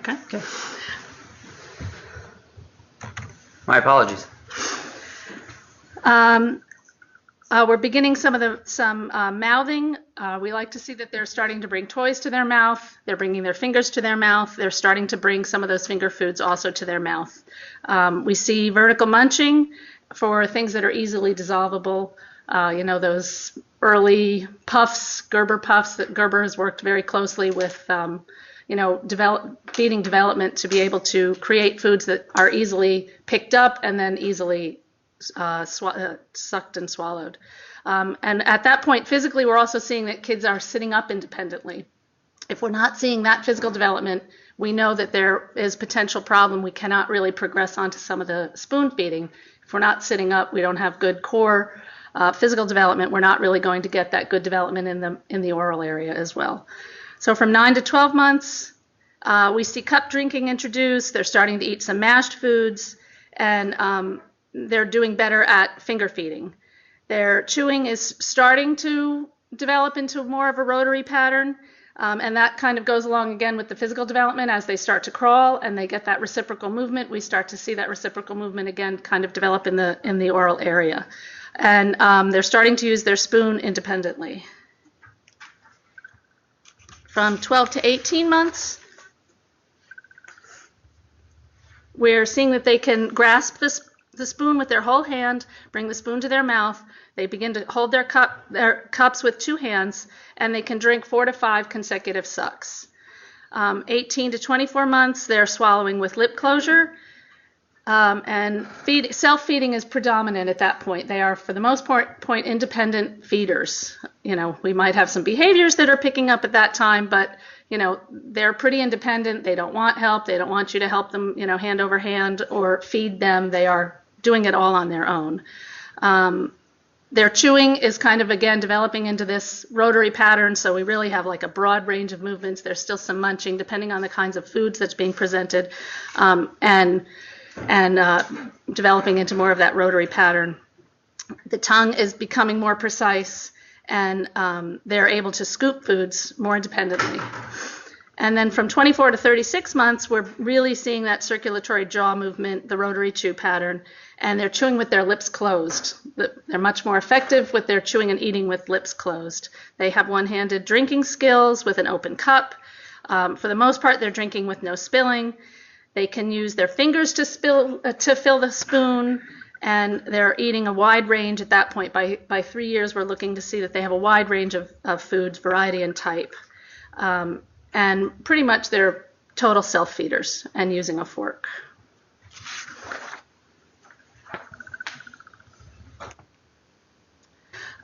Okay. My apologies. We're beginning some mouthing. We like to see that they're starting to bring toys to their mouth. They're bringing their fingers to their mouth. They're starting to bring some of those finger foods also to their mouth. We see vertical munching for things that are easily dissolvable. Those early puffs, Gerber puffs, that Gerber has worked very closely with, feeding development to be able to create foods that are easily picked up and then easily sucked and swallowed. And at that point, physically, we're also seeing that kids are sitting up independently. If we're not seeing that physical development, we know that there is potential problem. We cannot really progress onto some of the spoon feeding. If we're not sitting up, we don't have good core physical development. We're not really going to get that good development in the oral area as well. So from 9 to 12 months, we see cup drinking introduced. They're starting to eat some mashed foods, and they're doing better at finger feeding. Their chewing is starting to develop into more of a rotary pattern, and that kind of goes along again with the physical development. As they start to crawl and they get that reciprocal movement, we start to see that reciprocal movement again kind of develop in the oral area. And they're starting to use their spoon independently. From 12 to 18 months, we're seeing that they can grasp the spoon with their whole hand, bring the spoon to their mouth. They begin to hold their cups with two hands, and they can drink 4 to 5 consecutive sucks. 18 to 24 months, they're swallowing with lip closure, and self-feeding is predominant at that point. They are, for the most part, independent feeders. We might have some behaviors that are picking up at that time, but they're pretty independent. They don't want help. They don't want you to help them, hand over hand or feed them. They are doing it all on their own. Their chewing is kind of, again, developing into this rotary pattern, so we really have like a broad range of movements. There's still some munching, depending on the kinds of foods that's being presented, and developing into more of that rotary pattern. The tongue is becoming more precise, and they're able to scoop foods more independently. And then from 24 to 36 months, we're really seeing that circulatory jaw movement, the rotary chew pattern, and they're chewing with their lips closed. They're much more effective with their chewing and eating with lips closed. They have one-handed drinking skills with an open cup. For the most part, they're drinking with no spilling. They can use their fingers to fill the spoon, and they're eating a wide range at that point. By 3 years, we're looking to see that they have a wide range of foods, variety and type. And pretty much they're total self-feeders and using a fork.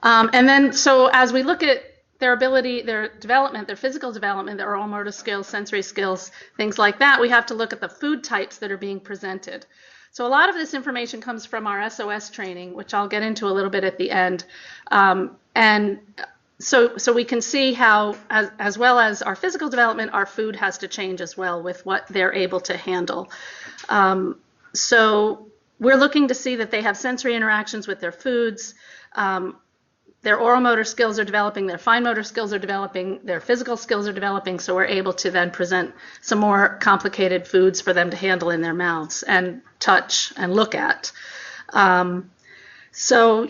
And then, so as we look at their ability, their development, their physical development, their oral motor skills, sensory skills, things like that, we have to look at the food types that are being presented. So a lot of this information comes from our SOS training, which I'll get into a little bit at the end. So we can see how, as well as our physical development, our food has to change as well with what they're able to handle. So we're looking to see that they have sensory interactions with their foods. Their oral motor skills are developing, their fine motor skills are developing, their physical skills are developing, so we're able to then present some more complicated foods for them to handle in their mouths and touch and look at. So,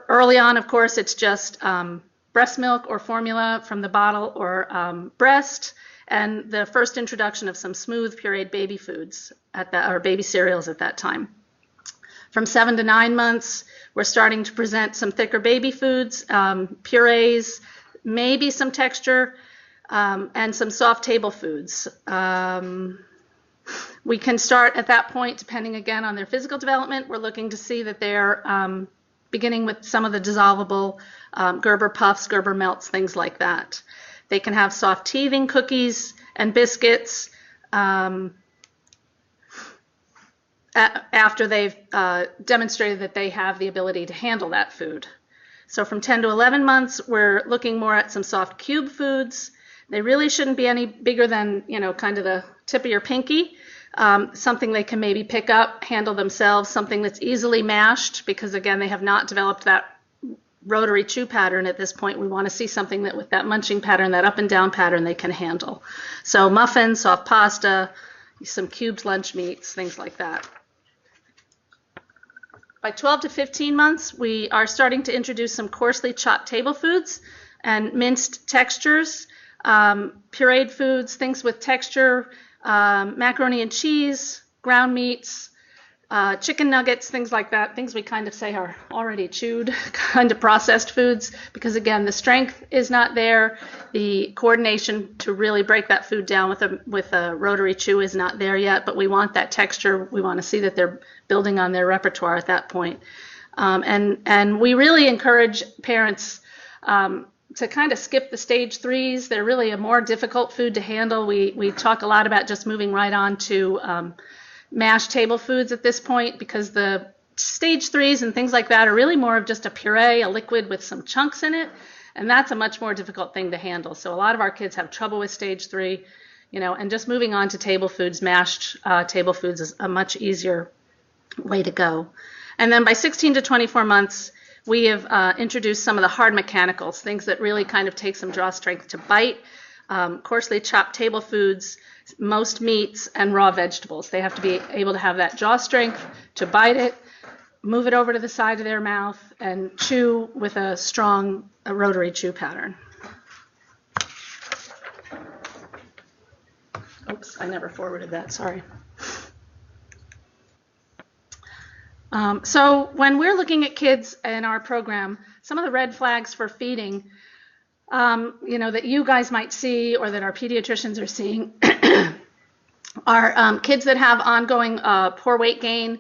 early on, of course, it's just breast milk or formula from the bottle or breast, and the first introduction of some smooth pureed baby foods or baby cereals at that time. From 7 to 9 months, we're starting to present some thicker baby foods, purees, maybe some texture, and some soft table foods. We can start at that point, depending again on their physical development. We're looking to see that they're beginning with some of the dissolvable Gerber puffs, Gerber melts, things like that. They can have soft teething cookies and biscuits after they've demonstrated that they have the ability to handle that food. So from 10 to 11 months, we're looking more at some soft cube foods. They really shouldn't be any bigger than, kind of the tip of your pinky. Something they can maybe pick up, handle themselves, something that's easily mashed, because again, they have not developed that rotary chew pattern at this point. We want to see something that with that munching pattern, that up and down pattern, they can handle. So muffins, soft pasta, some cubed lunch meats, things like that. By 12 to 15 months, we are starting to introduce some coarsely chopped table foods and minced textures, pureed foods, things with texture, macaroni and cheese, ground meats, chicken nuggets, things like that, things we kind of say are already chewed, kind of processed foods, because again, the strength is not there. The coordination to really break that food down with a rotary chew is not there yet, but we want that texture. We want to see that they're building on their repertoire at that point. And we really encourage parents to kind of skip the stage 3s. They're really a more difficult food to handle. We talk a lot about just moving right on to mashed table foods at this point, because the stage 3s and things like that are really more of just a puree, a liquid with some chunks in it, and that's a much more difficult thing to handle. So a lot of our kids have trouble with stage 3, and just moving on to table foods, mashed table foods is a much easier way to go. And then by 16 to 24 months, we have introduced some of the hard mechanicals, things that really kind of take some jaw strength to bite, coarsely chopped table foods, most meats, and raw vegetables. They have to be able to have that jaw strength to bite it, move it over to the side of their mouth, and chew with a strong rotary chew pattern. Oops, I never forwarded that, sorry. So when we're looking at kids in our program, some of the red flags for feeding, that you guys might see or that our pediatricians are seeing are kids that have ongoing poor weight gain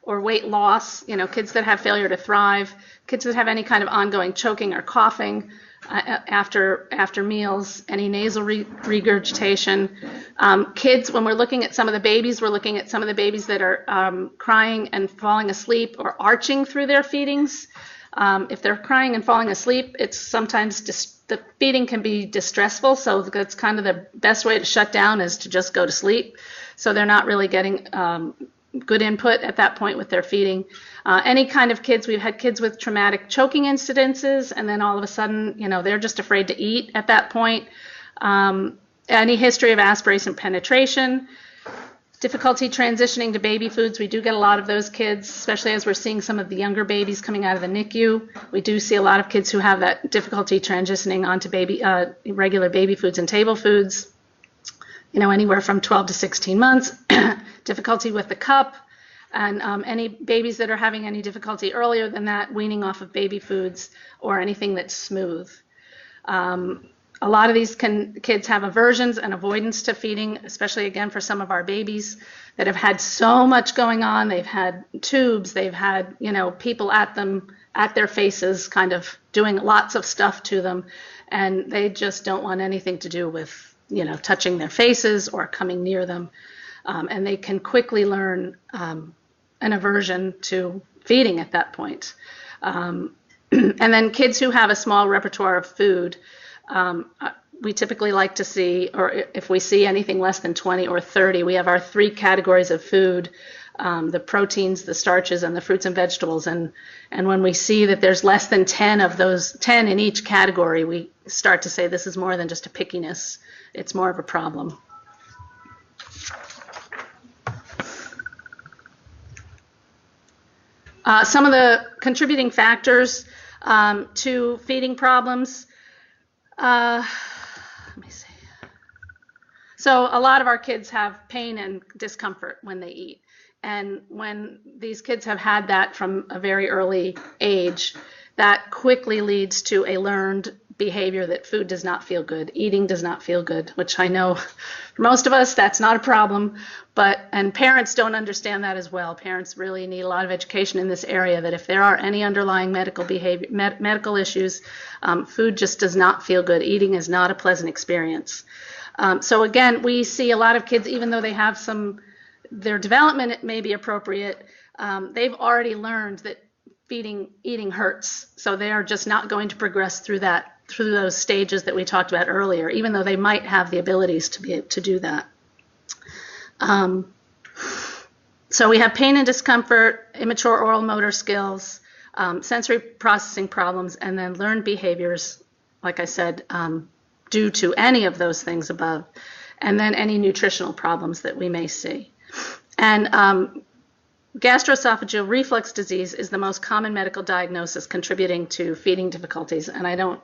or weight loss, kids that have failure to thrive, kids that have any kind of ongoing choking or coughing after meals, any nasal regurgitation. Kids, when we're looking at some of the babies, we're looking at some of the babies that are crying and falling asleep or arching through their feedings. If they're crying and falling asleep, it's sometimes the feeding can be distressful, so that's kind of the best way to shut down is to just go to sleep. So they're not really getting good input at that point with their feeding. Any kind of kids, we've had kids with traumatic choking incidences, and then all of a sudden, they're just afraid to eat at that point. Any history of aspiration penetration, difficulty transitioning to baby foods. We do get a lot of those kids, especially as we're seeing some of the younger babies coming out of the NICU. We do see a lot of kids who have that difficulty transitioning onto regular baby foods and table foods, anywhere from 12 to 16 months. Difficulty with the cup, and any babies that are having any difficulty earlier than that, weaning off of baby foods or anything that's smooth. A lot of these kids have aversions and avoidance to feeding, especially again for some of our babies that have had so much going on. They've had tubes, they've had people at their faces, kind of doing lots of stuff to them, and they just don't want anything to do with touching their faces or coming near them, and they can quickly learn an aversion to feeding at that point. And then kids who have a small repertoire of food. We typically like to see, or if we see anything less than 20 or 30, we have our 3 categories of food, the proteins, the starches, and the fruits and vegetables. And when we see that there's less than 10 of those, 10 in each category, we start to say this is more than just a pickiness. It's more of a problem. Some of the contributing factors to feeding problems. Let me see. So a lot of our kids have pain and discomfort when they eat. And when these kids have had that from a very early age, that quickly leads to a learned behavior that food does not feel good, eating does not feel good, which I know for most of us that's not a problem, and parents don't understand that as well. Parents really need a lot of education in this area, that if there are any underlying medical issues, food just does not feel good. Eating is not a pleasant experience. So again, we see a lot of kids, even though they have their development may be appropriate, they've already learned that eating hurts, so they are just not going to progress through those stages that we talked about earlier, even though they might have the abilities to be able to do that. So we have pain and discomfort, immature oral motor skills, sensory processing problems, and then learned behaviors, like I said, due to any of those things above, and then any nutritional problems that we may see. And gastroesophageal reflux disease is the most common medical diagnosis contributing to feeding difficulties. And I don't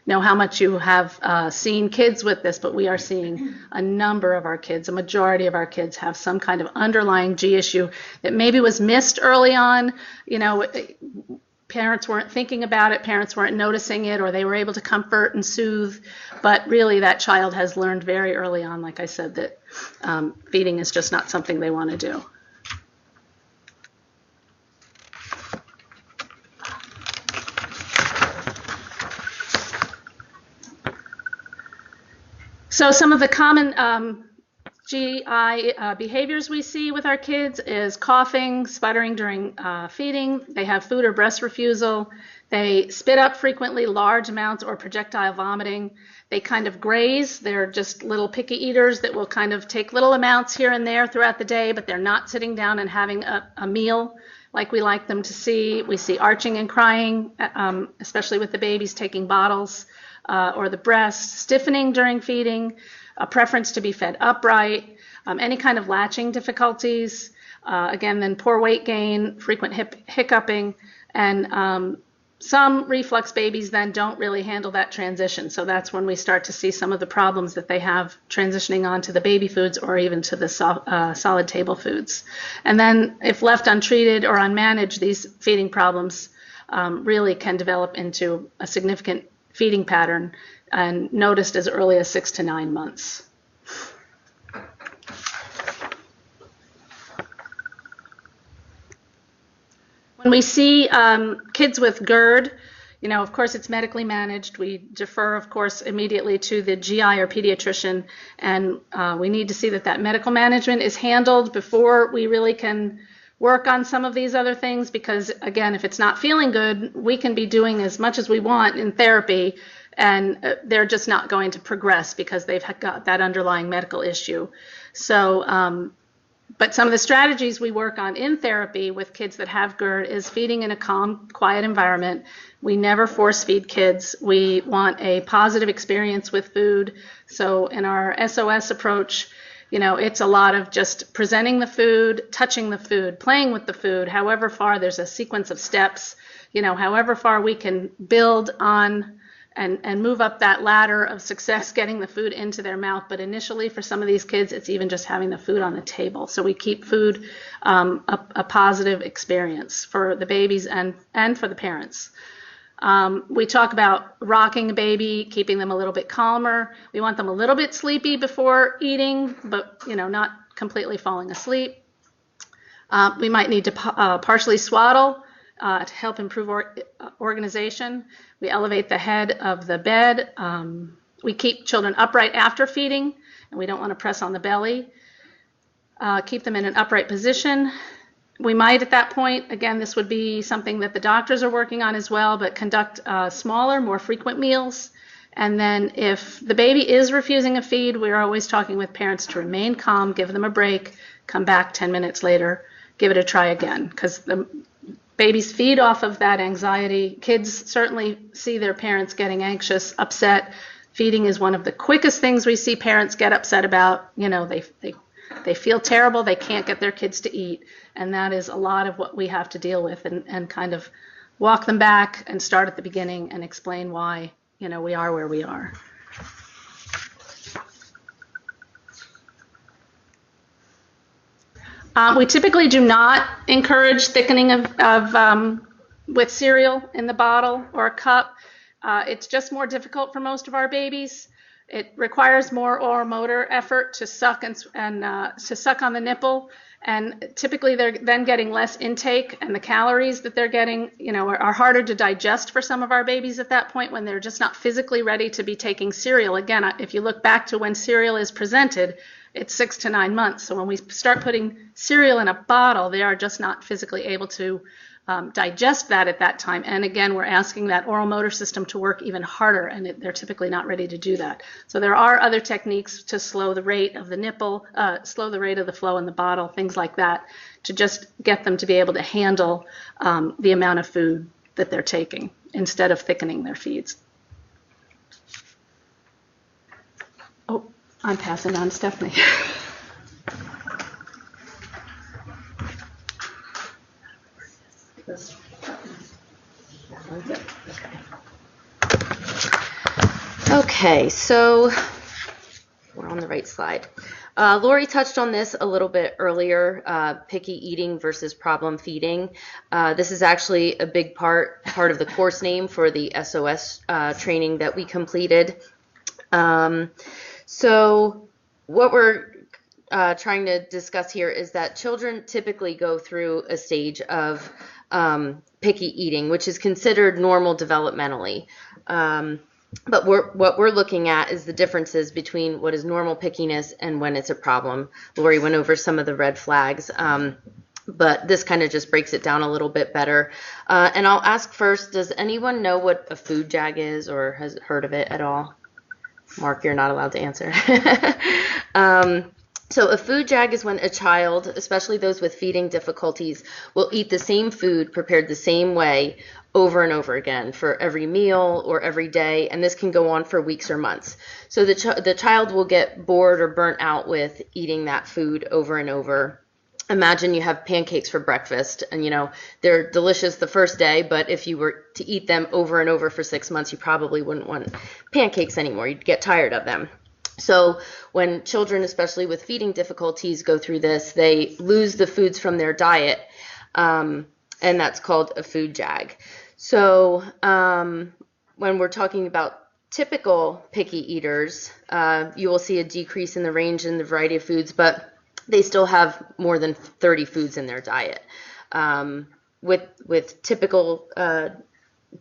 know how much you have seen kids with this, but we are seeing a number of our kids, a majority of our kids have some kind of underlying G issue that maybe was missed early on. You know, parents weren't thinking about it, parents weren't noticing it, or they were able to comfort and soothe. But really that child has learned very early on, like I said, that feeding is just not something they want to do. So some of the common GI behaviors we see with our kids is coughing, sputtering during feeding. They have food or breast refusal. They spit up frequently, large amounts, or projectile vomiting. They kind of graze. They're just little picky eaters that will kind of take little amounts here and there throughout the day, but they're not sitting down and having a meal like we like them to see. We see arching and crying, especially with the babies taking bottles. Or the breast, stiffening during feeding, a preference to be fed upright, any kind of latching difficulties, again, then poor weight gain, frequent hiccuping, and some reflux babies then don't really handle that transition. So that's when we start to see some of the problems that they have transitioning onto the baby foods or even to the solid table foods. And then if left untreated or unmanaged, these feeding problems really can develop into a significant feeding pattern and noticed as early as 6 to 9 months. When we see kids with GERD, you know, of course it's medically managed. We defer, of course, immediately to the GI or pediatrician, and we need to see that that medical management is handled before we really can work on some of these other things, because again, if it's not feeling good, we can be doing as much as we want in therapy and they're just not going to progress because they've got that underlying medical issue. So, but some of the strategies we work on in therapy with kids that have GERD is feeding in a calm, quiet environment. We never force feed kids. We want a positive experience with food. So in our SOS approach, you know, it's a lot of just presenting the food, touching the food, playing with the food, however far there's a sequence of steps, you know, however far we can build on and move up that ladder of success, getting the food into their mouth. But initially for some of these kids, it's even just having the food on the table. So we keep food a positive experience for the babies and for the parents. We talk about rocking a baby, keeping them a little bit calmer. We want them a little bit sleepy before eating, but you know, not completely falling asleep. We might need to partially swaddle to help improve organization. We elevate the head of the bed. We keep children upright after feeding, and we don't want to press on the belly. Keep them in an upright position. We might at that point, again, this would be something that the doctors are working on as well, but conduct smaller, more frequent meals. And then if the baby is refusing a feed, we're always talking with parents to remain calm, give them a break, come back 10 minutes later, give it a try again, because the babies feed off of that anxiety. Kids certainly see their parents getting anxious, upset. Feeding is one of the quickest things we see parents get upset about. You know, they feel terrible, they can't get their kids to eat, and that is a lot of what we have to deal with, and kind of walk them back and start at the beginning and explain why, you know, we are where we are. We typically do not encourage thickening of with cereal in the bottle or a cup. It's just more difficult for most of our babies. It requires more oral motor effort to suck and to suck on the nipple, and typically they're then getting less intake, and the calories that they're getting, you know, are harder to digest for some of our babies at that point when they're just not physically ready to be taking cereal. Again, if you look back to when cereal is presented, it's 6 to 9 months. So when we start putting cereal in a bottle, they are just not physically able to digest that at that time. And again, we're asking that oral motor system to work even harder, and they're typically not ready to do that. So there are other techniques to slow the rate of the nipple, slow the rate of the flow in the bottle, things like that, to just get them to be able to handle the amount of food that they're taking instead of thickening their feeds. Oh, I'm passing on to Stephanie. Okay, so we're on the right slide. Laurie touched on this a little bit earlier, picky eating versus problem feeding. This is actually a big part of the course name for the SOS training that we completed. So what we're trying to discuss here is that children typically go through a stage of picky eating, which is considered normal developmentally. But what we're looking at is the differences between what is normal pickiness and when it's a problem. Laurie went over some of the red flags, but this kind of just breaks it down a little bit better. And I'll ask first, does anyone know what a food jag is or has heard of it at all? Mark, you're not allowed to answer. So a food jag is when a child, especially those with feeding difficulties, will eat the same food prepared the same way over and over again for every meal or every day, and this can go on for weeks or months. So the child will get bored or burnt out with eating that food over and over. Imagine you have pancakes for breakfast, and they're delicious the first day, but if you were to eat them over and over for 6 months, you probably wouldn't want pancakes anymore. You'd get tired of them. So when children, especially with feeding difficulties, go through this, they lose the foods from their diet, and that's called a food jag. So when we're talking about typical picky eaters, you will see a decrease in the range and the variety of foods, but they still have more than 30 foods in their diet. With typical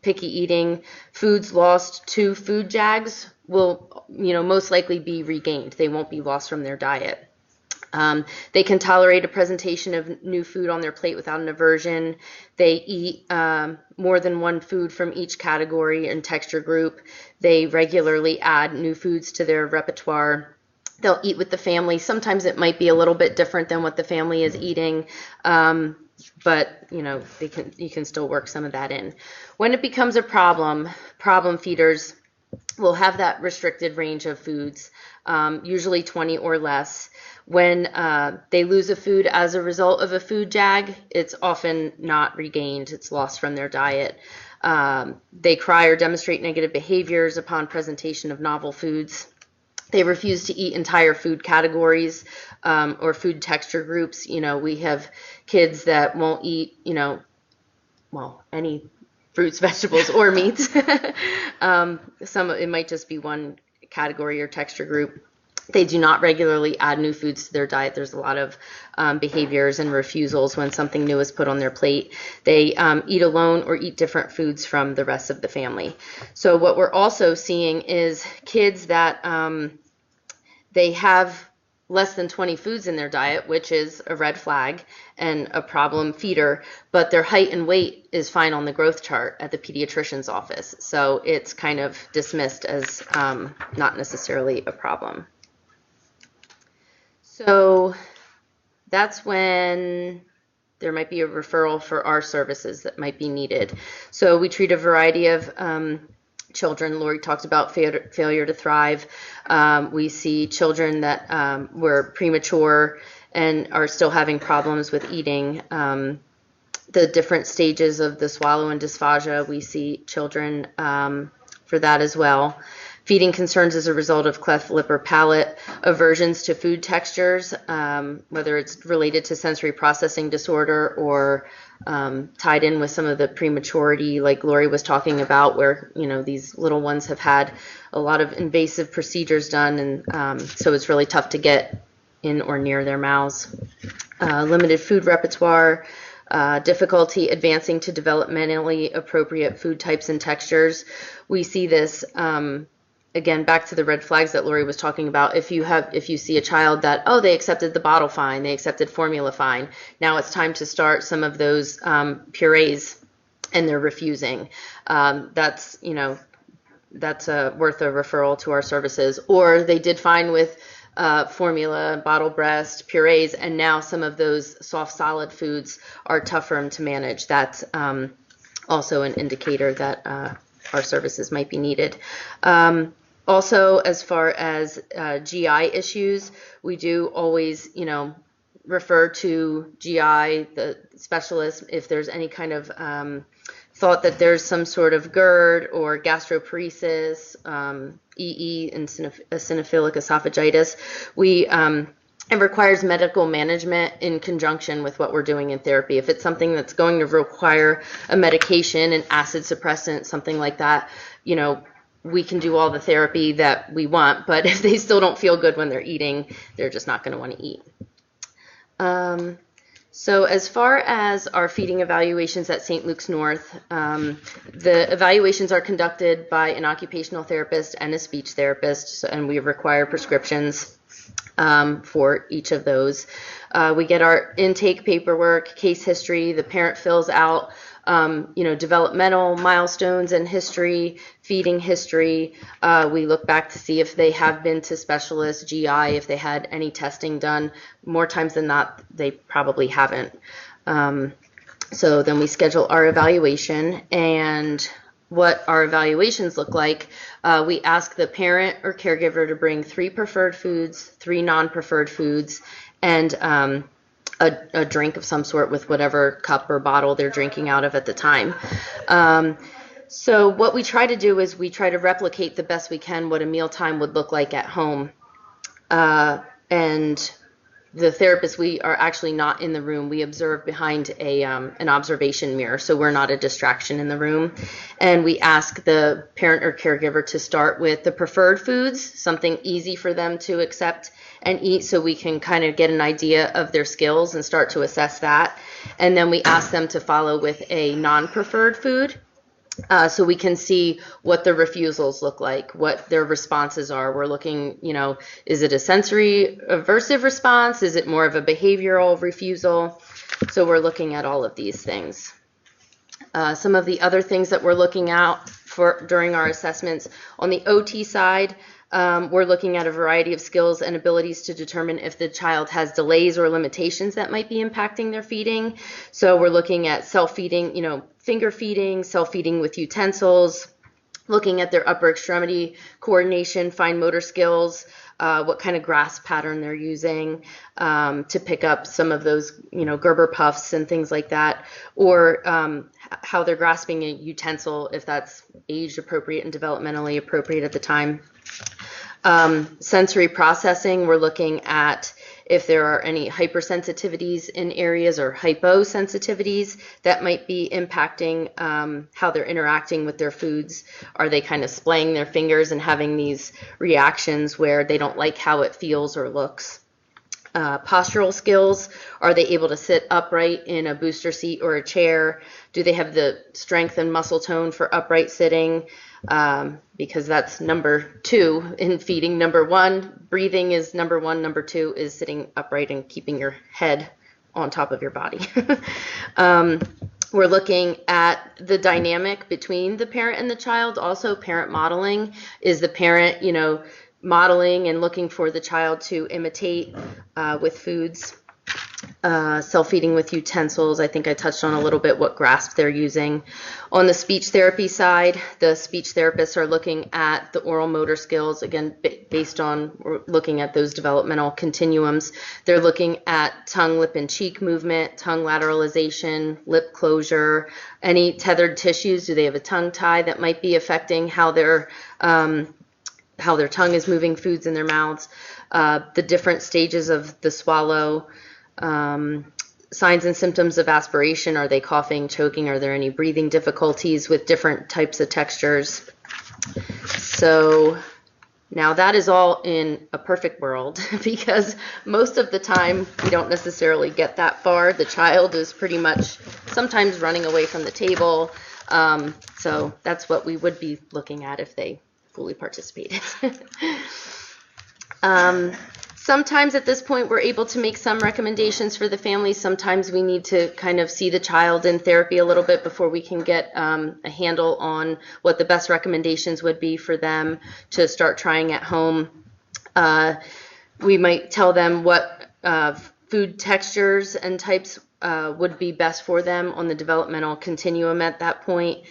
picky eating, foods lost to food jags will most likely be regained. They won't be lost from their diet. They can tolerate a presentation of new food on their plate without an aversion. They eat more than one food from each category and texture group. They regularly add new foods to their repertoire. They'll eat with the family. Sometimes it might be a little bit different than what the family is eating, but you can still work some of that in. When it becomes a problem feeders will have that restricted range of foods, usually 20 or less. When they lose a food as a result of a food jag, it's often not regained. It's lost from their diet. They cry or demonstrate negative behaviors upon presentation of novel foods. They refuse to eat entire food categories or food texture groups. We have kids that won't eat, any fruits, vegetables, or meats. It might just be one category or texture group. They do not regularly add new foods to their diet. There's a lot of behaviors and refusals when something new is put on their plate. They eat alone or eat different foods from the rest of the family. So what we're also seeing is kids that they have less than 20 foods in their diet, which is a red flag and a problem feeder, but their height and weight is fine on the growth chart at the pediatrician's office. So it's kind of dismissed as not necessarily a problem. So that's when there might be a referral for our services that might be needed. So we treat a variety of children. Laurie talked about failure to thrive. We see children that were premature and are still having problems with eating. The different stages of the swallow and dysphagia, we see children for that as well. Feeding concerns as a result of cleft lip or palate, aversions to food textures, whether it's related to sensory processing disorder or tied in with some of the prematurity like Laurie was talking about, where these little ones have had a lot of invasive procedures done, and so it's really tough to get in or near their mouths. Limited food repertoire, difficulty advancing to developmentally appropriate food types and textures. We see this again, back to the red flags that Laurie was talking about. If you see a child that, they accepted the bottle fine, they accepted formula fine, now it's time to start some of those purees and they're refusing. That's worth a referral to our services. Or they did fine with formula, bottle breast, purees, and now some of those soft solid foods are tough for them to manage. That's also an indicator that our services might be needed. Also, as far as GI issues, we do always, refer to GI, the specialist, if there's any kind of thought that there's some sort of GERD or gastroparesis, EE, and eosinophilic esophagitis. It requires medical management in conjunction with what we're doing in therapy. If it's something that's going to require a medication, an acid suppressant, something like that, we can do all the therapy that we want, but if they still don't feel good when they're eating, they're just not going to want to eat. So as far as our feeding evaluations at St. Luke's North, the evaluations are conducted by an occupational therapist and a speech therapist, and we require prescriptions for each of those. We get our intake paperwork, case history, the parent fills out developmental milestones and history, feeding history. We look back to see if they have been to specialists, GI, if they had any testing done. More times than not, they probably haven't. So then we schedule our evaluation, and what our evaluations look like, we ask the parent or caregiver to bring 3 preferred foods, 3 non-preferred foods, and a drink of some sort with whatever cup or bottle they're drinking out of at the time. So what we try to do is we try to replicate the best we can what a mealtime would look like at home. And the therapist, we are actually not in the room. We observe behind an observation mirror, so we're not a distraction in the room. And we ask the parent or caregiver to start with the preferred foods, something easy for them to accept and eat, so we can kind of get an idea of their skills and start to assess that. And then we ask them to follow with a non-preferred food, so we can see what the refusals look like, what their responses are. We're looking, is it a sensory aversive response? Is it more of a behavioral refusal? So we're looking at all of these things. Some of the other things that we're looking out for during our assessments, on the OT side, we're looking at a variety of skills and abilities to determine if the child has delays or limitations that might be impacting their feeding. So we're looking at self-feeding, finger feeding, self-feeding with utensils, looking at their upper extremity coordination, fine motor skills, what kind of grasp pattern they're using to pick up some of those, Gerber puffs and things like that, or how they're grasping a utensil, if that's age appropriate and developmentally appropriate at the time. Sensory processing, we're looking at if there are any hypersensitivities in areas or hyposensitivities that might be impacting how they're interacting with their foods. Are they kind of splaying their fingers and having these reactions where they don't like how it feels or looks? Postural skills, are they able to sit upright in a booster seat or a chair? Do they have the strength and muscle tone for upright sitting? Because that's number 2 in feeding. Number 1, breathing is number 1. Number 2 is sitting upright and keeping your head on top of your body. We're looking at the dynamic between the parent and the child. Also, parent modeling. Is the parent, modeling and looking for the child to imitate with foods? Self-feeding with utensils, I think I touched on a little bit what grasp they're using. On the speech therapy side, the speech therapists are looking at the oral motor skills, again, based on looking at those developmental continuums. They're looking at tongue, lip, and cheek movement, tongue lateralization, lip closure, any tethered tissues. Do they have a tongue tie that might be affecting how their tongue is moving foods in their mouths? The different stages of the swallow. Signs and symptoms of aspiration. Are they coughing, choking? Are there any breathing difficulties with different types of textures? So now that is all in a perfect world, because most of the time we don't necessarily get that far. The child is pretty much sometimes running away from the table. So that's what we would be looking at if they fully participated. Sometimes at this point we're able to make some recommendations for the family. Sometimes we need to kind of see the child in therapy a little bit before we can get a handle on what the best recommendations would be for them to start trying at home. We might tell them what food textures and types would be best for them on the developmental continuum at that point.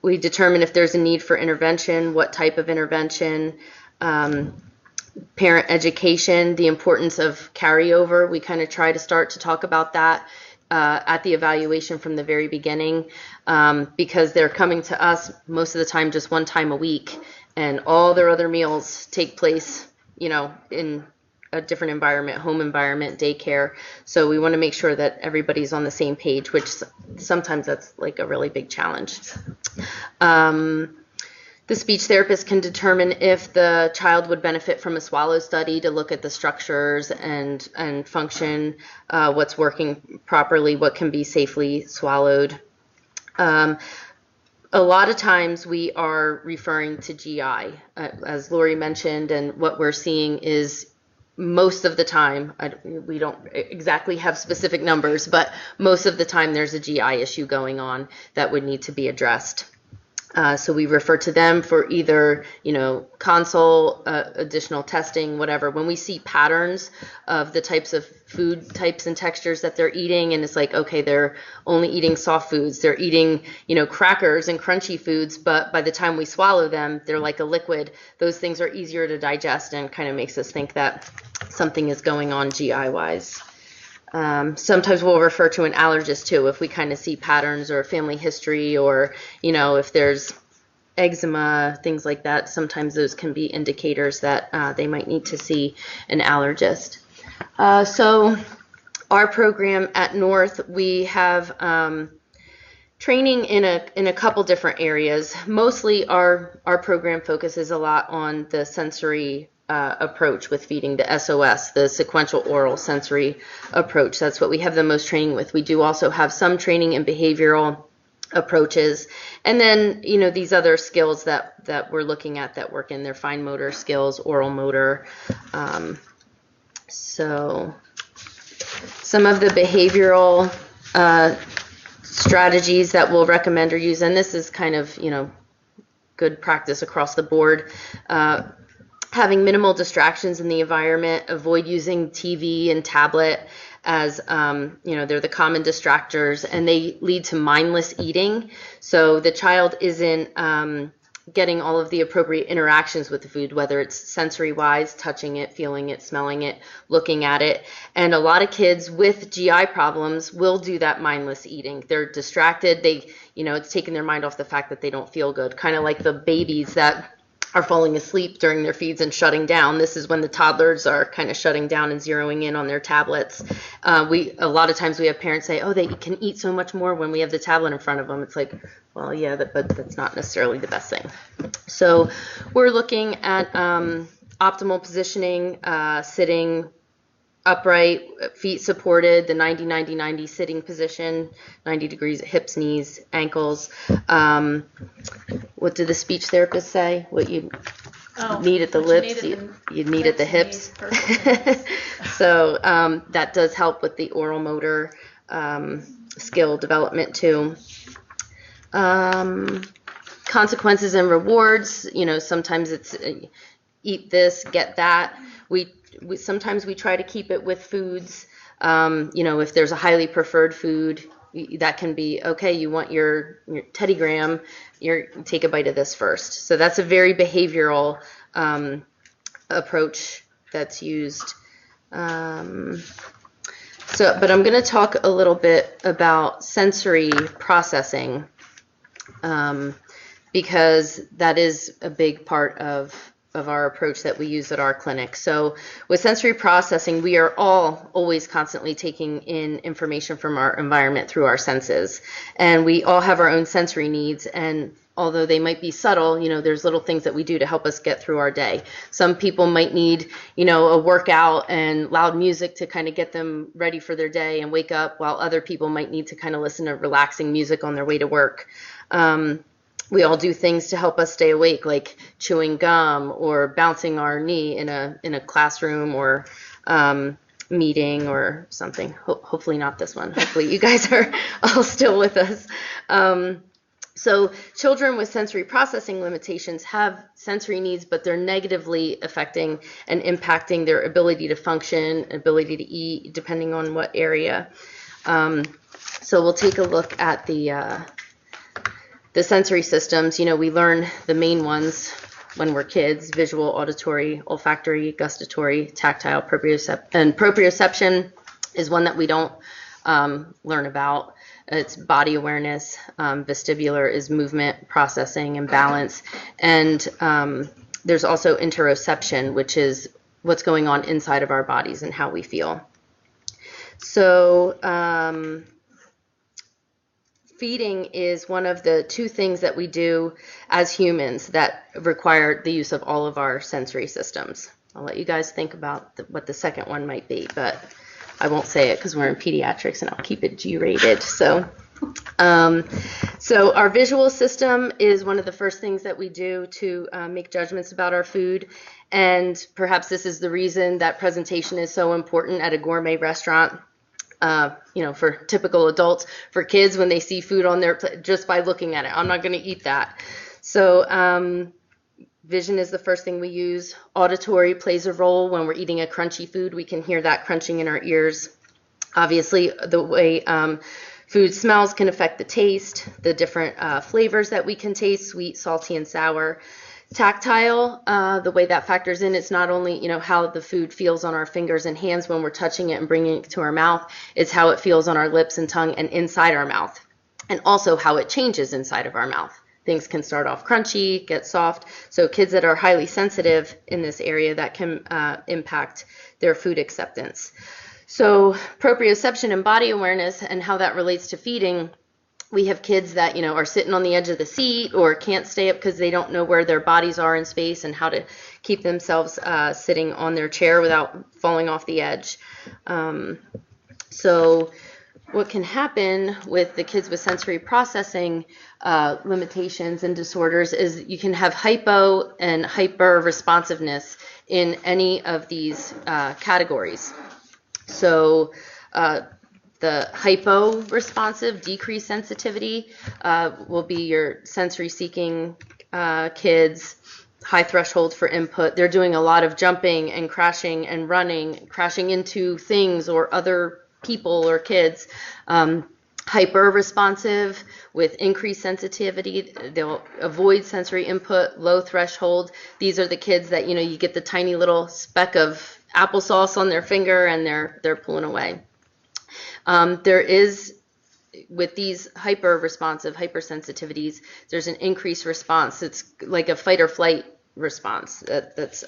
We determine if there's a need for intervention, what type of intervention, parent education, the importance of carryover. We kind of try to start to talk about that at the evaluation from the very beginning, because they're coming to us most of the time just one time a week, and all their other meals take place, in a different environment, home environment, daycare. So we want to make sure that everybody's on the same page, which sometimes that's like a really big challenge. The speech therapist can determine if the child would benefit from a swallow study to look at the structures and function, what's working properly, what can be safely swallowed. A lot of times we are referring to GI, as Laurie mentioned, and what we're seeing is most of the time, we don't exactly have specific numbers, but most of the time there's a GI issue going on that would need to be addressed. So we refer to them for either, consult, additional testing, whatever. When we see patterns of the types of food types and textures that they're eating, and it's like, okay, they're only eating soft foods, they're eating, crackers and crunchy foods, but by the time we swallow them, they're like a liquid. Those things are easier to digest and kind of makes us think that something is going on GI-wise. Sometimes we'll refer to an allergist too if we kind of see patterns or family history, or if there's eczema, things like that. Sometimes those can be indicators that they might need to see an allergist. So our program at North, we have training in a couple different areas. Mostly our program focuses a lot on the sensory approach with feeding, the SOS, the sequential oral sensory approach. That's what we have the most training with. We do also have some training in behavioral approaches, and then these other skills that we're looking at that work in their fine motor skills, oral motor. So some of the behavioral strategies that we'll recommend or use, and this is kind of good practice across the board. Having minimal distractions in the environment, avoid using TV and tablet as, they're the common distractors, and they lead to mindless eating. So the child isn't getting all of the appropriate interactions with the food, whether it's sensory-wise, touching it, feeling it, smelling it, looking at it. And a lot of kids with GI problems will do that mindless eating. They're distracted. It's taking their mind off the fact that they don't feel good, kind of like the babies that are falling asleep during their feeds and shutting down. This is when the toddlers are kind of shutting down and zeroing in on their tablets. A lot of times we have parents say, oh, they can eat so much more when we have the tablet in front of them. It's like, well, yeah, but that's not necessarily the best thing. So we're looking at optimal positioning, sitting upright, feet supported, the 90-90-90 sitting position, 90 degrees at hips, knees, ankles. What did the speech therapist say? What you need at the lips, you need at the hips. So that does help with the oral motor skill development too. Consequences and rewards, sometimes it's eat this, get that. Sometimes we try to keep it with foods. If there's a highly preferred food, that can be, okay, you want your Teddy Graham, take a bite of this first. So that's a very behavioral approach that's used. But I'm going to talk a little bit about sensory processing, because that is a big part of our approach that we use at our clinic. So with sensory processing, we are all always constantly taking in information from our environment through our senses. And we all have our own sensory needs, and although they might be subtle, there's little things that we do to help us get through our day. Some people might need, a workout and loud music to kind of get them ready for their day and wake up, while other people might need to kind of listen to relaxing music on their way to work. We all do things to help us stay awake, like chewing gum or bouncing our knee in a classroom or meeting or something. Hopefully not this one. Hopefully you guys are all still with us. So children with sensory processing limitations have sensory needs, but they're negatively affecting and impacting their ability to function, ability to eat, depending on what area. So we'll take a look at the sensory systems. You know, we learn the main ones when we're kids: visual, auditory, olfactory, gustatory, tactile, and proprioception is one that we don't learn about. It's body awareness. Vestibular is movement, processing, and balance. And there's also interoception, which is what's going on inside of our bodies and how we feel. So feeding is one of the two things that we do as humans that require the use of all of our sensory systems. I'll let you guys think about what the second one might be, but I won't say it because we're in pediatrics and I'll keep it G-rated. So our visual system is one of the first things that we do to make judgments about our food. And perhaps this is the reason that presentation is so important at a gourmet restaurant. You know, for typical adults, for kids, when they see food on their plate, just by looking at it, I'm not going to eat that. So vision is the first thing we use. Auditory plays a role. When we're eating a crunchy food, we can hear that crunching in our ears. Obviously, the way food smells can affect the taste, the different flavors that we can taste: sweet, salty, and sour. Tactile, the way that factors in, it's not only, you know, how the food feels on our fingers and hands when we're touching it and bringing it to our mouth, it's how it feels on our lips and tongue and inside our mouth, and also how it changes inside of our mouth. Things can start off crunchy, get soft. So kids that are highly sensitive in this area, that can impact their food acceptance. So proprioception and body awareness and how that relates to feeding. We have kids that, you know, are sitting on the edge of the seat or can't stay up because they don't know where their bodies are in space and how to keep themselves sitting on their chair without falling off the edge. So what can happen with the kids with sensory processing limitations and disorders is you can have hypo and hyper responsiveness in any of these categories. So the hypo-responsive, decreased sensitivity, will be your sensory-seeking kids, high threshold for input. They're doing a lot of jumping and crashing and running, crashing into things or other people or kids. Hyper-responsive with increased sensitivity, they'll avoid sensory input, low threshold. These are the kids that, you know, you get the tiny little speck of applesauce on their finger and they're pulling away. There is, with these hyper-responsive, hypersensitivities, there's an increased response. It's like a fight or flight response. That's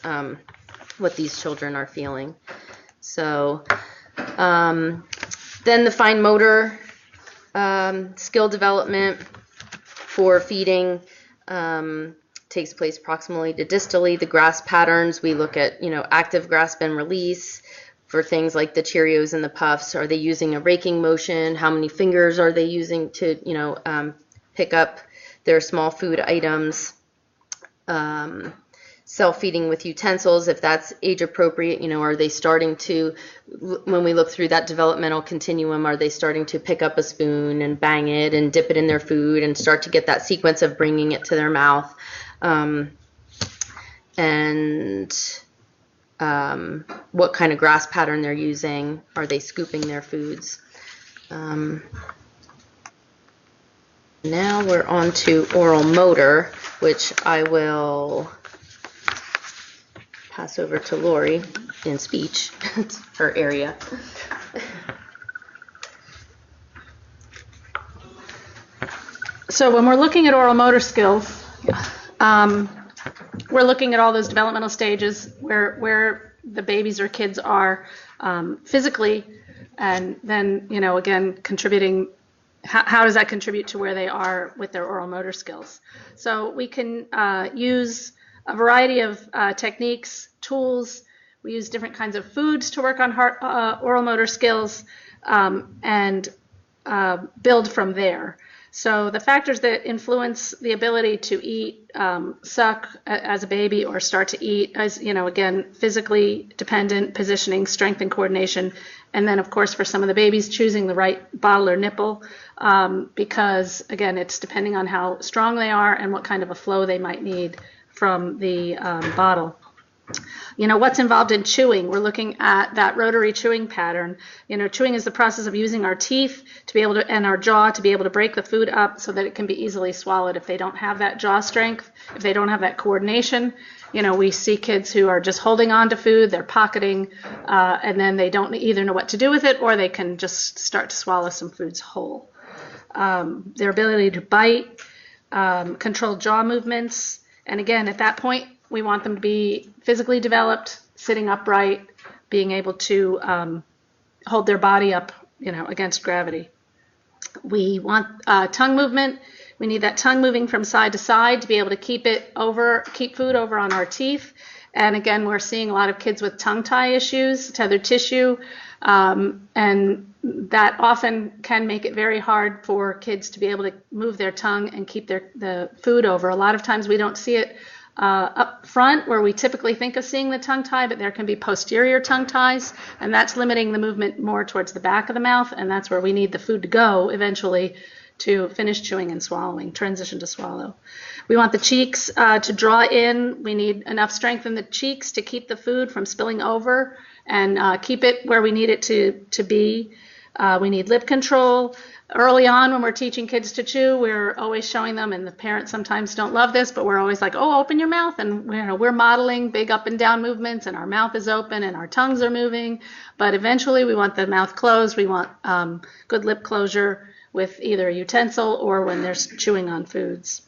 what these children are feeling. So then the fine motor skill development for feeding takes place proximally to distally. The grasp patterns, we look at, you know, active grasp and release. For things like the Cheerios and the Puffs, are they using a raking motion? How many fingers are they using to, you know, pick up their small food items? Self-feeding with utensils, if that's age appropriate, you know, are they starting to, when we look through that developmental continuum, are they starting to pick up a spoon and bang it and dip it in their food and start to get that sequence of bringing it to their mouth? What kind of grasp pattern they're using. Are they scooping their foods? Now we're on to oral motor, which I will pass over to Laurie in speech. It's her area. So when we're looking at oral motor skills, we're looking at all those developmental stages where the babies or kids are physically, and then, you know, again, contributing, how does that contribute to where they are with their oral motor skills? So we can use a variety of techniques, tools. We use different kinds of foods to work on oral motor skills and build from there. So the factors that influence the ability to eat, suck as a baby or start to eat, as again, physically dependent, positioning, strength and coordination, and then of course for some of the babies choosing the right bottle or nipple, because again, it's depending on how strong they are and what kind of a flow they might need from the bottle. What's involved in chewing? We're looking at that rotary chewing pattern. Chewing is the process of using our teeth to be able to, and our jaw to be able to break the food up so that it can be easily swallowed. If they don't have that jaw strength, if they don't have that coordination, we see kids who are just holding on to food, they're pocketing, and then they don't either know what to do with it or they can just start to swallow some foods whole. Their ability to bite, control jaw movements, and again, at that point, we want them to be physically developed, sitting upright, being able to hold their body up, against gravity. We want tongue movement. We need that tongue moving from side to side to be able to keep food over on our teeth. And again, we're seeing a lot of kids with tongue tie issues, tethered tissue, and that often can make it very hard for kids to be able to move their tongue and keep the food over. A lot of times we don't see it up front where we typically think of seeing the tongue tie, but there can be posterior tongue ties, and that's limiting the movement more towards the back of the mouth, and that's where we need the food to go eventually to finish chewing and swallowing, transition to swallow. We want the cheeks to draw in. We need enough strength in the cheeks to keep the food from spilling over and keep it where we need it to be. We need lip control. Early on when we're teaching kids to chew, we're always showing them, and the parents sometimes don't love this, but we're always like, oh, open your mouth, and we're modeling big up and down movements, and our mouth is open and our tongues are moving, but eventually we want the mouth closed. We want good lip closure with either a utensil or when they're chewing on foods.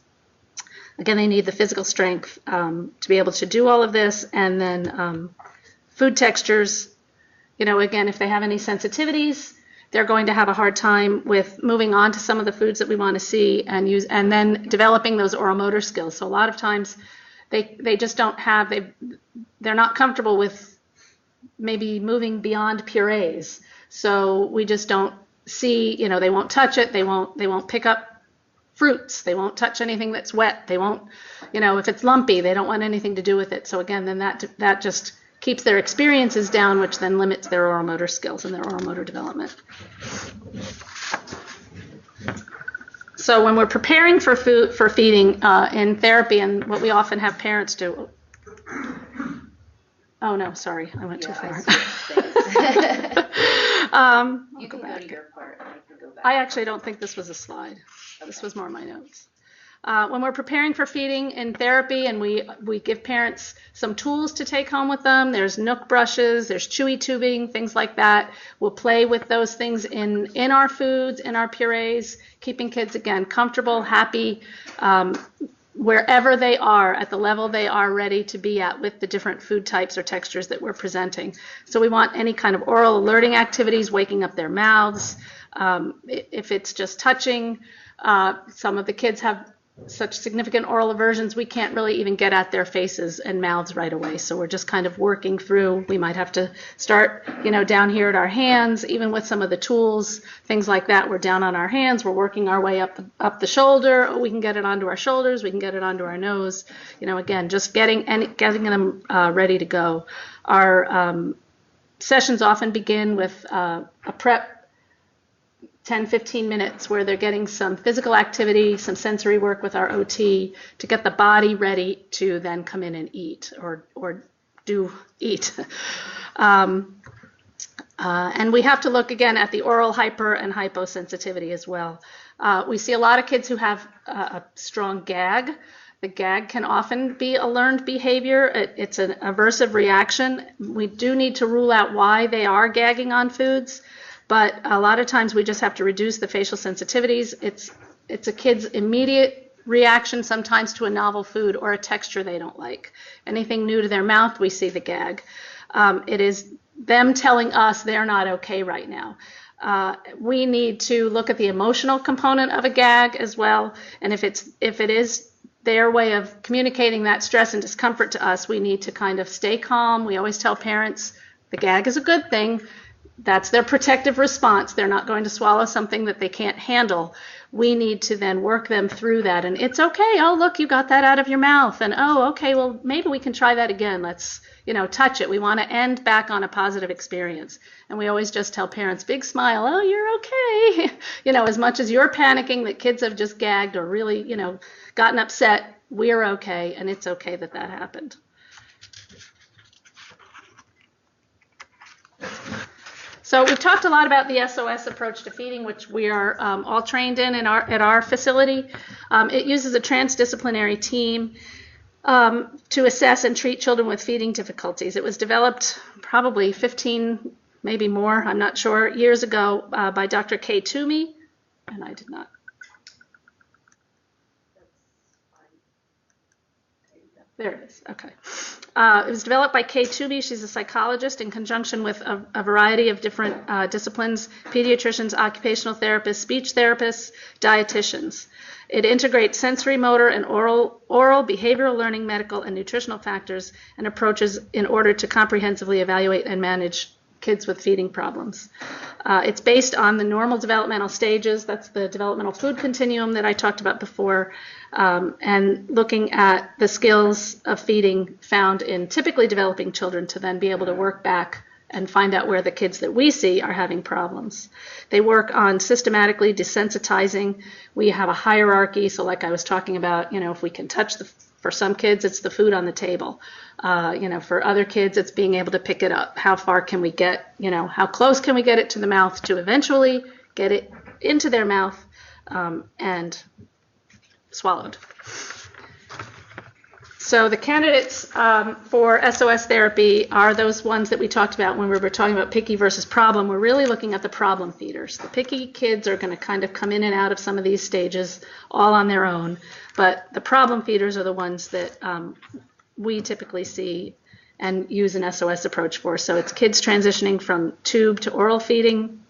Again, they need the physical strength to be able to do all of this, and then food textures, again, if they have any sensitivities, they're going to have a hard time with moving on to some of the foods that we want to see and use, and then developing those oral motor skills. So a lot of times they just don't have, they're not comfortable with maybe moving beyond purees. So we just don't see, they won't touch it, they won't pick up fruits, they won't touch anything that's wet, they won't, if it's lumpy, they don't want anything to do with it. So again, then that just keeps their experiences down, which then limits their oral motor skills and their oral motor development. So when we're preparing for feeding in therapy, and what we often have parents do, oh no, sorry, I went too far. You can go to your part. I can go back. I actually don't think this was a slide. Okay. This was more my notes. When we're preparing for feeding in therapy, and we give parents some tools to take home with them, there's Nook brushes, there's Chewy tubing, things like that. We'll play with those things in our foods, in our purees, keeping kids, again, comfortable, happy, wherever they are, at the level they are ready to be at with the different food types or textures that we're presenting. So we want any kind of oral alerting activities, waking up their mouths. If it's just touching, some of the kids have such significant oral aversions, we can't really even get at their faces and mouths right away. So we're just kind of working through. We might have to start, down here at our hands, even with some of the tools, things like that. We're down on our hands. We're working our way up the shoulder. We can get it onto our shoulders. We can get it onto our nose. Again, just getting them ready to go. Our sessions often begin with a prep 10-15 minutes where they're getting some physical activity, some sensory work with our OT to get the body ready to then come in and eat or do eat. And we have to look again at the oral hyper and hyposensitivity as well. We see a lot of kids who have a strong gag. The gag can often be a learned behavior. It's an aversive reaction. We do need to rule out why they are gagging on foods. But a lot of times we just have to reduce the facial sensitivities. It's a kid's immediate reaction sometimes to a novel food or a texture they don't like. Anything new to their mouth, we see the gag. It is them telling us they're not okay right now. We need to look at the emotional component of a gag as well. And if it is their way of communicating that stress and discomfort to us, we need to kind of stay calm. We always tell parents the gag is a good thing. That's their protective response. They're not going to swallow something that they can't handle. we need to then work them through that. And it's okay. Oh, look, you got that out of your mouth. And oh, okay, well, maybe we can try that again. Let's, touch it. We want to end back on a positive experience. And we always just tell parents, big smile, oh, you're okay. As much as you're panicking that kids have just gagged or really, gotten upset, we're okay. And it's okay that that happened. So we've talked a lot about the SOS approach to feeding, which we are all trained in at our facility. It uses a transdisciplinary team to assess and treat children with feeding difficulties. It was developed probably 15, maybe more, I'm not sure, years ago by Dr. Kay Toomey, and I did not. There it is. Okay. It was developed by Kay Toomey. She's a psychologist in conjunction with a variety of different disciplines, pediatricians, occupational therapists, speech therapists, dietitians. It integrates sensory, motor, and oral, behavioral learning, medical, and nutritional factors and approaches in order to comprehensively evaluate and manage kids with feeding problems. It's based on the normal developmental stages. That's the developmental food continuum that I talked about before, and looking at the skills of feeding found in typically developing children to then be able to work back and find out where the kids that we see are having problems. They work on systematically desensitizing. We have a hierarchy, so like I was talking about, if we can touch for some kids, it's the food on the table. For other kids, it's being able to pick it up. How far can we get, how close can we get it to the mouth to eventually get it into their mouth and swallowed. So the candidates for SOS therapy are those ones that we talked about when we were talking about picky versus problem. We're really looking at the problem feeders. The picky kids are going to kind of come in and out of some of these stages all on their own, but the problem feeders are the ones that we typically see and use an SOS approach for. So it's kids transitioning from tube to oral feeding,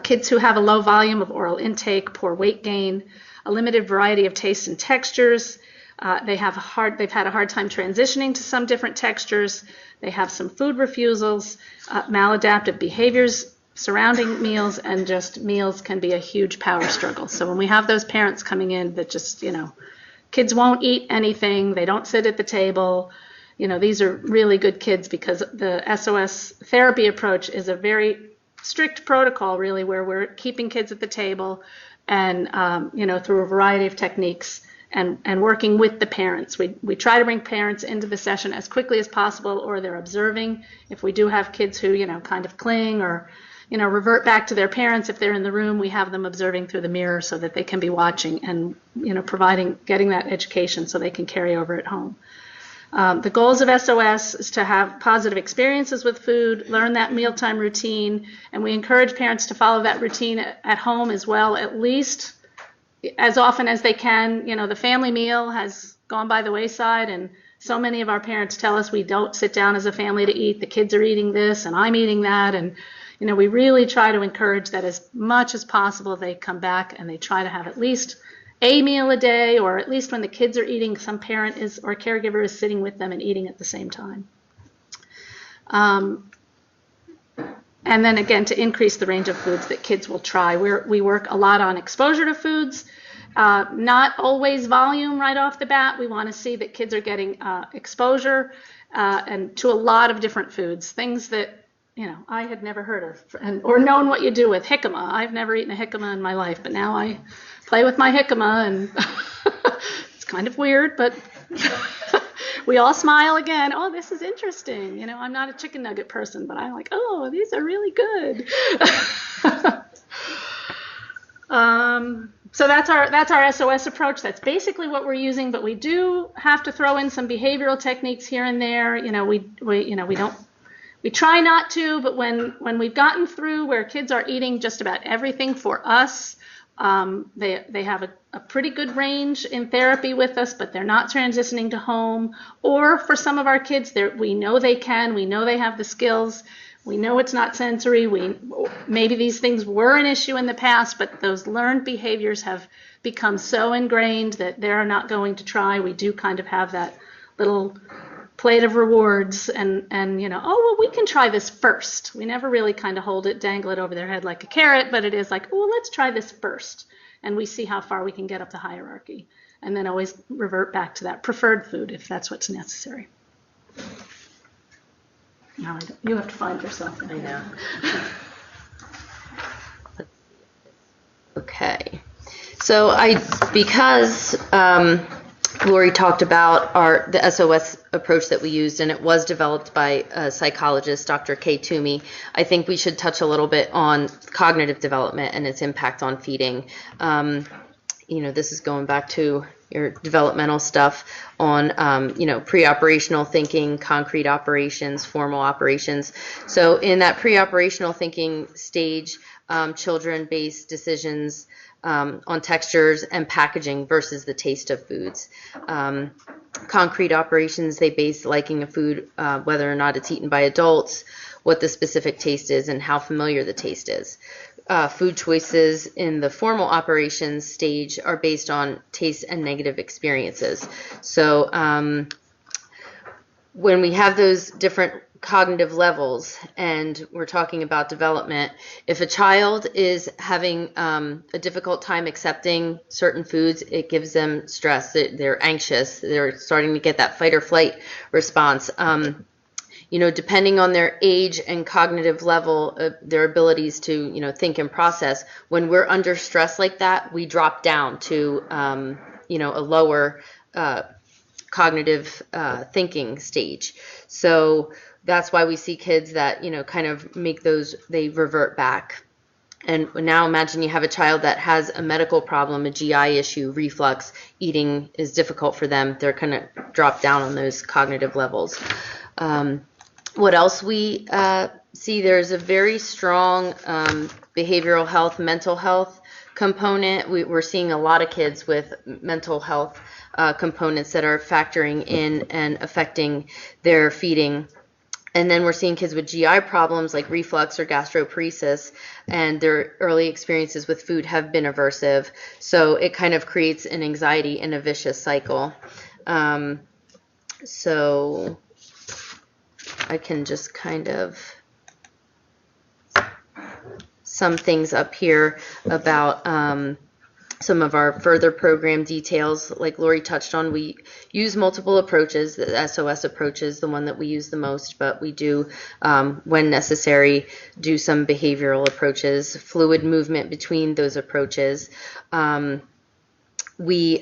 kids who have a low volume of oral intake, poor weight gain, a limited variety of tastes and textures. They've had a hard time transitioning to some different textures. They have some food refusals, maladaptive behaviors surrounding meals, and just meals can be a huge power struggle. So when we have those parents coming in that just, kids won't eat anything, they don't sit at the table, these are really good kids because the SOS therapy approach is a very strict protocol, really, where we're keeping kids at the table and, through a variety of techniques. And working with the parents. We try to bring parents into the session as quickly as possible, or they're observing. If we do have kids who, kind of cling or, revert back to their parents, if they're in the room, we have them observing through the mirror so that they can be watching and, getting that education so they can carry over at home. The goals of SOS is to have positive experiences with food, learn that mealtime routine, and we encourage parents to follow that routine at home as well, at least as often as they can. The family meal has gone by the wayside, and so many of our parents tell us we don't sit down as a family to eat. The kids are eating this and I'm eating that, and we really try to encourage that as much as possible. They come back and they try to have at least a meal a day, or at least when the kids are eating, some parent is or caregiver is sitting with them and eating at the same time. And then again, to increase the range of foods that kids will try. We work a lot on exposure to foods, not always volume right off the bat. We want to see that kids are getting exposure and to a lot of different foods, things that I had never heard of or known what you do with jicama. I've never eaten a jicama in my life, but now I play with my jicama, and it's kind of weird, but we all smile again. Oh, this is interesting. I'm not a chicken nugget person, but I'm like, oh, these are really good. So that's our SOS approach. That's basically what we're using, but we do have to throw in some behavioral techniques here and there. We try not to, but when we've gotten through where kids are eating just about everything for us, they have a pretty good range in therapy with us, but they're not transitioning to home. Or for some of our kids, we know they can, we know they have the skills, we know it's not sensory, maybe these things were an issue in the past, but those learned behaviors have become so ingrained that they're not going to try. We do kind of have that little plate of rewards and oh, well, we can try this first. We never really kind of hold it, dangle it over their head like a carrot, but it is like, oh, let's try this first. and we see how far we can get up the hierarchy, and then always revert back to that preferred food if that's what's necessary. Now you have to find yourself. I know. Okay. So because Laurie talked about the SOS approach that we used, and it was developed by a psychologist, Dr. Kay Toomey, I think we should touch a little bit on cognitive development and its impact on feeding. This is going back to your developmental stuff on, pre-operational thinking, concrete operations, formal operations. So in that pre-operational thinking stage, children base decisions on textures and packaging versus the taste of foods. Concrete operations, they base liking of food, whether or not it's eaten by adults, what the specific taste is, and how familiar the taste is. Food choices in the formal operations stage are based on taste and negative experiences. So when we have those different cognitive levels and we're talking about development, if a child is having a difficult time accepting certain foods, it gives them stress. They're anxious. They're starting to get that fight or flight response. Depending on their age and cognitive level, their abilities to, think and process, when we're under stress like that, we drop down to, a lower cognitive thinking stage. So that's why we see kids that, kind of they revert back. And now imagine you have a child that has a medical problem, a GI issue, reflux, eating is difficult for them. They're going to drop down on those cognitive levels. What else we see, there's a very strong behavioral health, mental health component. We're seeing a lot of kids with mental health components that are factoring in and affecting their feeding. And then we're seeing kids with GI problems like reflux or gastroparesis, and their early experiences with food have been aversive. So it kind of creates an anxiety and a vicious cycle. So I can just kind of some things up here about some of our further program details. Like Laurie touched on, we use multiple approaches. The SOS approach is the one that we use the most, but we do, when necessary, do some behavioral approaches, fluid movement between those approaches. We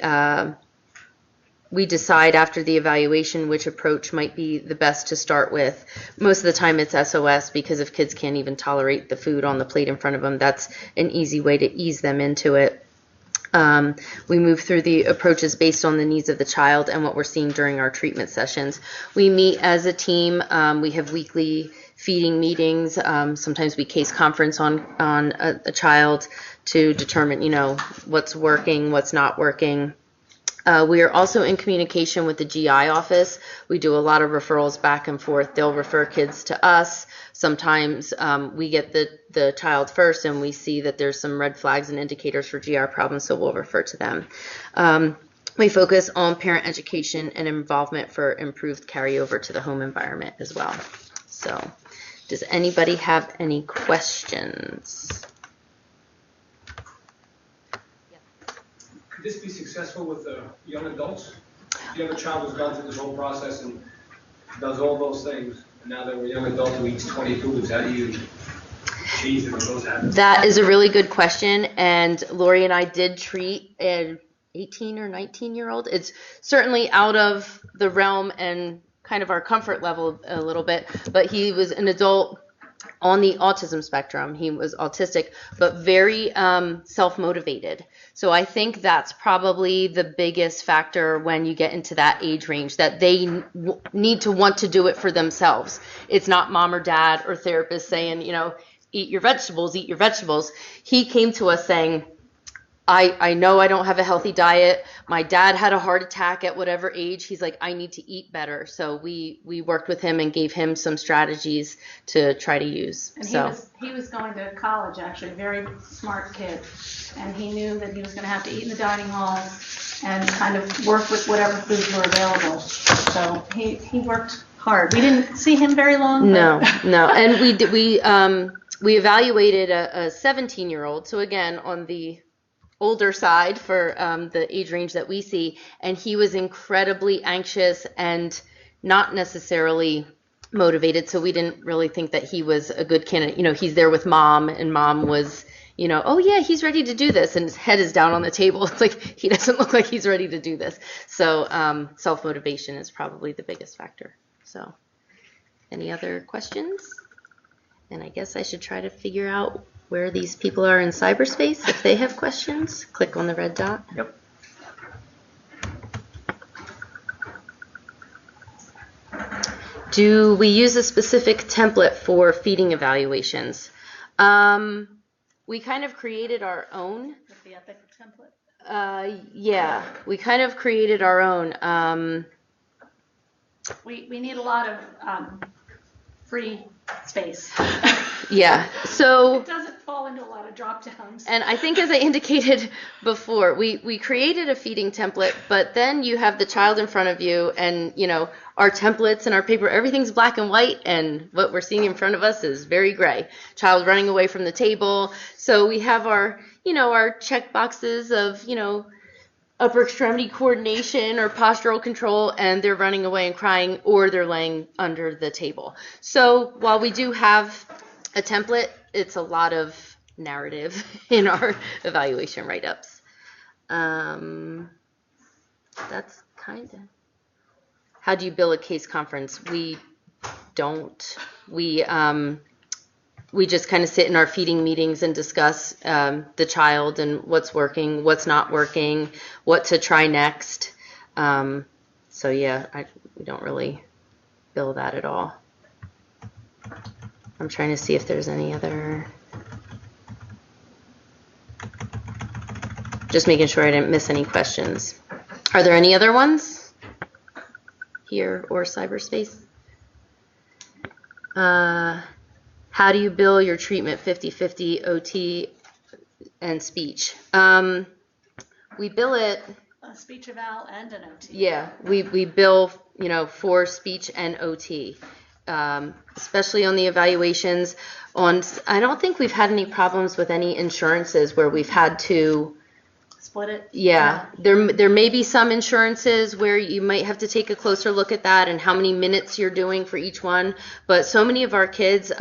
decide after the evaluation which approach might be the best to start with. Most of the time it's SOS, because if kids can't even tolerate the food on the plate in front of them, that's an easy way to ease them into it. We move through the approaches based on the needs of the child and what we're seeing during our treatment sessions. We meet as a team. We have weekly feeding meetings. Sometimes we case conference on a child to determine, what's working, what's not working. We are also in communication with the GI office. We do a lot of referrals back and forth. They'll refer kids to us. Sometimes we get the child first and we see that there's some red flags and indicators for GI problems, so we'll refer to them. We focus on parent education and involvement for improved carryover to the home environment as well. So, does anybody have any questions? Could this be successful with young adults? If you have a child who's gone through this whole process and does all those things, and now that we're a young adult who eats 20 foods, how do you change those habits? That is a really good question, and Laurie and I did treat an 18 or 19-year-old. It's certainly out of the realm and kind of our comfort level a little bit, but he was an adult on the autism spectrum. He was autistic, but very self-motivated. So I think that's probably the biggest factor when you get into that age range, that they need to want to do it for themselves. It's not mom or dad or therapist saying, eat your vegetables, eat your vegetables. He came to us saying, I know I don't have a healthy diet. My dad had a heart attack at whatever age. He's like, I need to eat better. So we worked with him and gave him some strategies to try to use. And so he was going to college, actually, a very smart kid. And he knew that he was going to have to eat in the dining hall and kind of work with whatever foods were available. So he worked hard. We didn't see him very long. No. And we evaluated a 17-year-old. So again, on the older side for the age range that we see, and he was incredibly anxious and not necessarily motivated, so we didn't really think that he was a good candidate. You know, he's there with mom, and mom was, you know, oh yeah, he's ready to do this, and his head is down on the table. It's like he doesn't look like he's ready to do this. So self-motivation is probably the biggest factor. So any other questions? And I guess I should try to figure out where these people are in cyberspace. If they have questions, click on the red dot. Yep. Do we use a specific template for feeding evaluations? We kind of created our own. With the Epic template. Yeah, we kind of created our own. We need a lot of free space. Yeah, so. It doesn't fall into a lot of drop downs. And I think, as I indicated before, we created a feeding template, but then you have the child in front of you, and you know, our templates and our paper, everything's black and white, and what we're seeing in front of us is very gray. Child running away from the table. So we have our, you know, our check boxes of, you know, upper extremity coordination or postural control, and they're running away and crying, or they're laying under the table. So while we do have a template, it's a lot of narrative in our evaluation write-ups. That's kind of. How do you bill a case conference? We don't. We just kind of sit in our feeding meetings and discuss the child and what's working, what's not working, what to try next. So yeah, we don't really bill that at all. I'm trying to see if there's any other. Just making sure I didn't miss any questions. Are there any other ones here or cyberspace? How do you bill your treatment 50-50 OT and speech? We bill it. A speech eval and an OT. Yeah, we bill, you know, for speech and OT, especially on the evaluations. I don't think we've had any problems with any insurances where we've had to split it. Yeah, there may be some insurances where you might have to take a closer look at that and how many minutes you're doing for each one. But so many of our kids,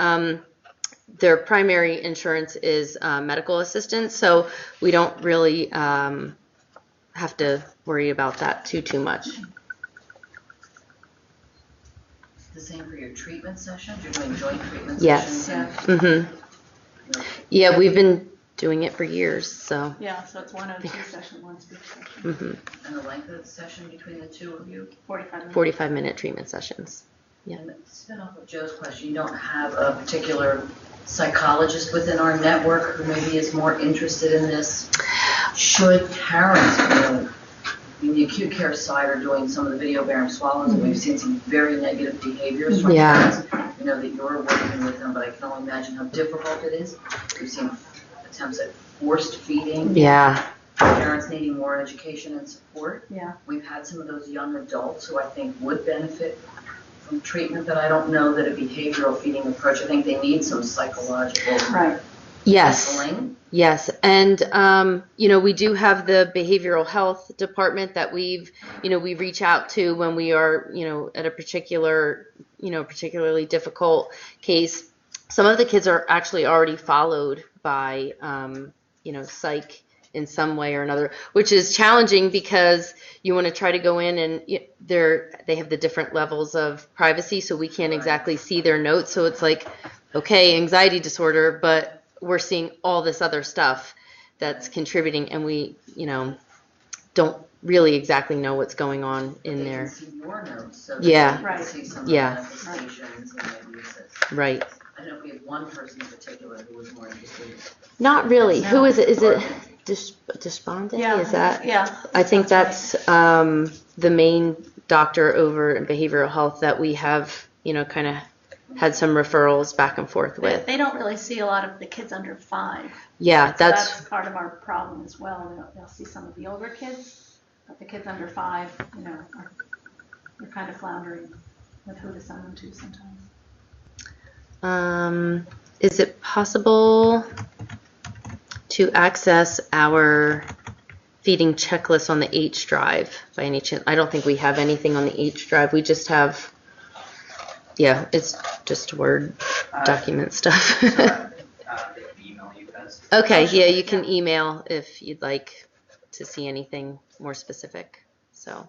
their primary insurance is medical assistance, so we don't really have to worry about that too much. The same for your treatment sessions? You're doing joint treatment Yes. sessions? Yeah. Mm-hmm. Yeah, we've been doing it for years, so. Yeah, so it's one OT session, one speech session. Mm-hmm. And the length of the session between the two of you? 45 minutes. 45-minute treatment sessions. Yeah. And to spin off of Joe's question, you don't have a particular psychologist within our network who maybe is more interested in this? Should parents, you know, in the acute care side are doing some of the video Barium swallows, and we've seen some very negative behaviors from parents. You know that you're working with them, but I can only imagine how difficult it is. We've seen attempts at forced feeding. Yeah. Parents needing more education and support. Yeah. We've had some of those young adults who I think would benefit from treatment, but I don't know that a behavioral feeding approach. I think they need some psychological Yes. counseling. Yes, and you know, we do have the behavioral health department that we reach out to when we are, you know, at a particularly difficult case. Some of the kids are actually already followed by, you know, psych in some way or another, which is challenging because you want to try to go in and they have the different levels of privacy, so we can't exactly see their notes. So it's like, okay, anxiety disorder, but we're seeing all this other stuff that's contributing, and we, you know, don't really exactly know what's going on in there. They can see your notes, so Yeah. they can see some of Yeah. the manifestations and maybe assist. Right. I don't know if we have one person in particular who was more interested. Not really. Who is it? Is it despondent? Yeah. Is that? Yeah. I think that's the main doctor over in behavioral health that we have, you know, kind of had some referrals back and forth with. They don't really see a lot of the kids under 5. Yeah, So that's part of our problem as well. They'll see some of the older kids, but the kids under 5, you know, are kind of floundering with who to send them to sometimes. Is it possible to access our feeding checklist on the H drive by any chance. I don't think we have anything on the H drive. We just have, yeah, it's just Word document stuff. Email you guys. Okay, yeah, you can email if you'd like to see anything more specific. So,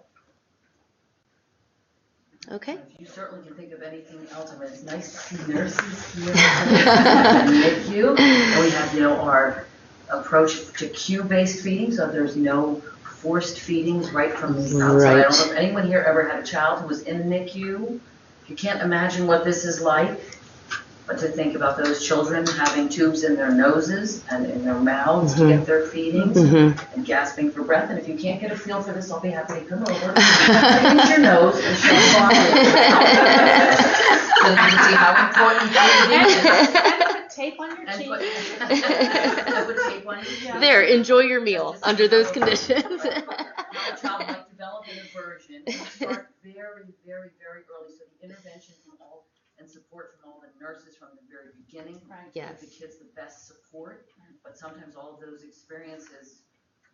okay. You certainly can think of anything else. I mean, it's nice to see nurses here at NICU. And we have, our approach to cue-based feeding, so there's no forced feedings right from the outside. Right. I don't know if anyone here ever had a child who was in the NICU. You can't imagine what this is like, but to think about those children having tubes in their noses and in their mouths to get their feedings and gasping for breath. And if you can't get a feel for this, I'll be happy to come over. Pinch your nose and show the bottle. So you can see how important breathing is. Put tape on your cheek. Put tape on your cheek. There, enjoy your meal under those conditions. How a child might develop an aversion and start very, very, very early. So the intervention from all and support from all the nurses from the very beginning Yes. give the kids the best support. But sometimes all of those experiences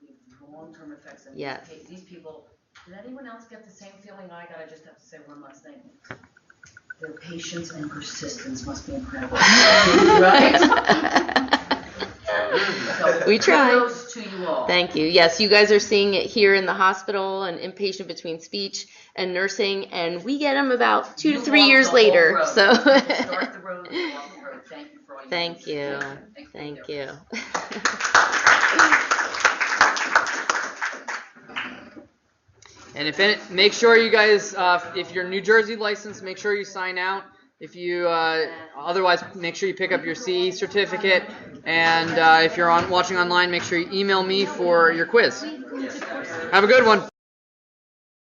leave long-term effects. And Yes. these people, did anyone else get the same feeling I got? I just have to say one last thing. Their patience and persistence must be incredible. Right? So, We try. kudos to you all. Thank you. Yes, you guys are seeing it here in the hospital and inpatient between speech and nursing, and we get them about 2 to 3 years later. So, Start the road, and walk the road. Thank you for all you do. thank you. Thank you. And make sure you guys, if you're New Jersey licensed, make sure you sign out. If you otherwise, make sure you pick up your CE certificate. And if you're watching online, make sure you email me for your quiz. Have a good one.